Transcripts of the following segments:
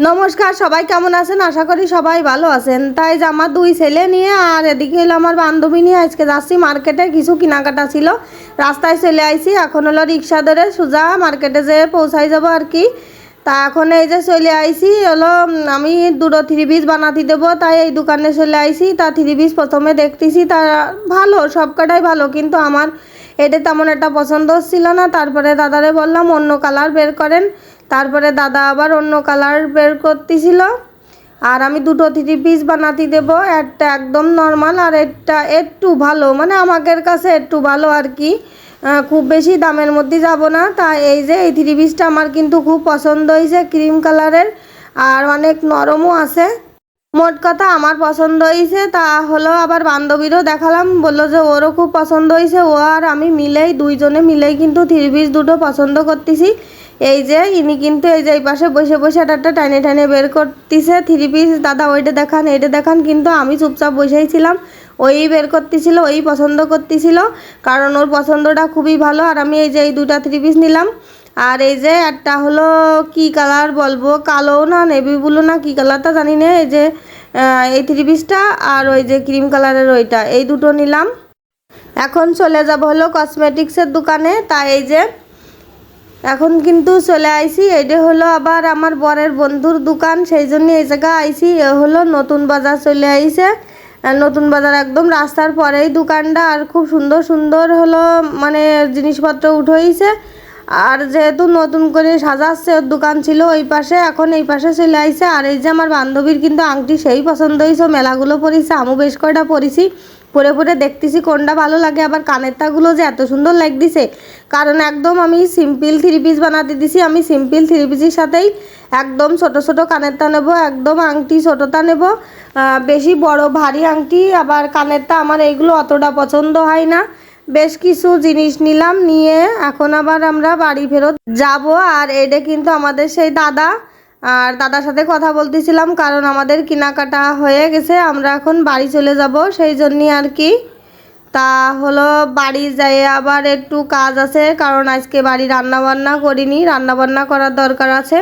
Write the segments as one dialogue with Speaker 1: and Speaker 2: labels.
Speaker 1: নমস্কার, সবাই কেমন আছেন? আশা করি সবাই ভালো আছেন। তাই যে আমার দুই ছেলে নিয়ে আর এদিকে হলো আমার বান্ধবী নিয়ে আজকে যাচ্ছি মার্কেটে। কিছু কেনাকাটা ছিল, রাস্তায় চলে আইছি। এখন হলো রিক্সা ধরে সোজা মার্কেটে যেয়ে পৌঁছাই যাবো আর কি। তা এখন এই যে চলে আইছি হলো আমি দুটো থ্রি পিস বানাতে দেবো, তাই এই দোকানে চলে আইছি। তা থ্রি পিস প্রথমে দেখতেছি, তা ভালো, সব কটাই ভালো, কিন্তু আমার এটা তেমন একটা পছন্দ হচ্ছিল না। তারপরে দাদারে বললাম অন্য কালার বের করেন। তারপরে দাদা আবার অন্য কালার বের করতেছিল। আর আমি দুটো থ্রি পিস বানাতে দেবো, একটা একদম নর্মাল আর একটা একটু ভালো, মানে আমাদের কাছে একটু ভালো আর কি, খুব বেশি দামের মধ্যে যাব না। তা এই যে এই থ্রি পিসটা আমার কিন্তু খুব পছন্দ হয়েছে, ক্রিম কালারের, আর অনেক নরমও আছে। মোট কথা আমার পছন্দ হয়েছে। তা হলো আবার বান্ধবীরও দেখালাম, বললো যে ওরও খুব পছন্দ হয়েছে। ও আর আমি মিলেই দুইজনে মিলেই কিন্তু থ্রি পিস দুটো পছন্দ করতেছি। এই যে ইনি কিন্তু এই যে এই পাশে বসে বসে একটা টাইনে টাইনে বের করতেছে থ্রি পিস। দাদা ওইটা দেখান, এইটা দেখান, কিন্তু আমি চুপচাপ বসেই ছিলাম। ওই বের করতেছিল, ওই পছন্দ করতেছিল, কারণ ওর পছন্দটা খুবই ভালো। আর আমি এই যে এই দুটা থ্রি পিস নিলাম। আর এই যে একটা হলো কি কালার বলবো, কালো না নেভি ব্লু না কি কালারটা জানি না, এই যে এই থ্রি পিসটা আর ওই যে ক্রিম কালারের ওইটা, এই দুটো নিলাম। এখন চলে যাব হলো কসমেটিক্সের দোকানে। তাই এই যে এখন কিন্তু চলে আইছি, এটা হলো আবার আমার বরের বন্ধুর দোকান, সেই জন্য এই জায়গা আইছি। এ হলো নতুন বাজার চলে আইছে, নতুন বাজার একদম রাস্তার পরেই দোকানটা। আর খুব সুন্দর সুন্দর হলো মানে জিনিসপত্র উঠেছে। আর যেহেতু নতুন করে সাজাচ্ছে, ওর দোকান ছিল ওই পাশে, এখন এই পাশে চলে আইছে। আর এই যে আমার বান্ধবীর কিন্তু আংটি সেই পছন্দ হয়েছে, মেলাগুলো পরেছে, আমু বেশ কয়টা পরেছি, পরে পরে দেখতেছি কোনটা ভালো লাগে। আবার কানেরটাগুলো যে এত সুন্দর লাগতেছে, কারণ একদম আমি সিম্পল থ্রি পিস বানাতে দিছি। আমি সিম্পল থ্রি পিসের সাথেই একদম ছোট ছোট কানেরটা নেব, একদম আংটি ছোটটা নেব, বেশি বড় ভারী আংটি আবার কানেরটা আমার এইগুলো অতটা পছন্দ হয় না। বেশ কিছু জিনিস নিলাম, নিয়ে এখন আবার আমরা বাড়ি ফেরত যাব। আর এটা কিন্তু আমাদের সেই দাদা, আর দাদার সাথে কথা বলতেছিলাম, কারণ আমাদের কেনাকাটা হয়ে গেছে, আমরা এখন বাড়ি চলে যাব, সেই জন্যই আর কি। তা হলো বাড়ি যাই আবার একটু কাজ আছে, কারণ আজকে বাড়ি রান্নাবান্না করিনি, রান্নাবান্না করার দরকার আছে।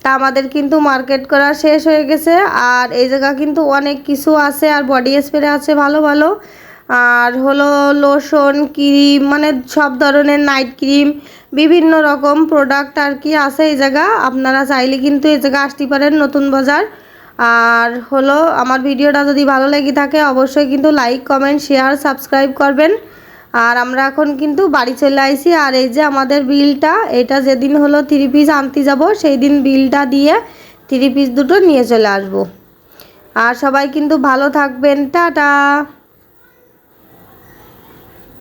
Speaker 1: তা আমাদের কিন্তু মার্কেট করা শেষ হয়ে গেছে। আর এই জায়গা কিন্তু অনেক কিছু আছে, আর বডি স্প্রে আছে ভালো ভালো, আর হলো লোশন, ক্রিম, মানে সব ধরনের নাইট ক্রিম, বিভিন্ন রকম প্রোডাক্ট আর কি আছে এই জায়গা। আপনারা চাইলে কিন্তু এই জায়গা আসতে পারেন, নতুন বাজার। আর হলো আমার ভিডিওটা যদি ভালো লেগে থাকে অবশ্যই কিন্তু লাইক, কমেন্ট, শেয়ার, সাবস্ক্রাইব করবেন। আর আমরা এখন কিন্তু বাড়ি চলে আইছি। আর এই যে আমাদের বিলটা, এটা যেদিন হলো থ্রি পিস আনতে যাব সেই দিন বিলটা দিয়ে থ্রি পিস দুটো নিয়ে চলে আসব। আর সবাই কিন্তু ভালো থাকবেন, টাটা।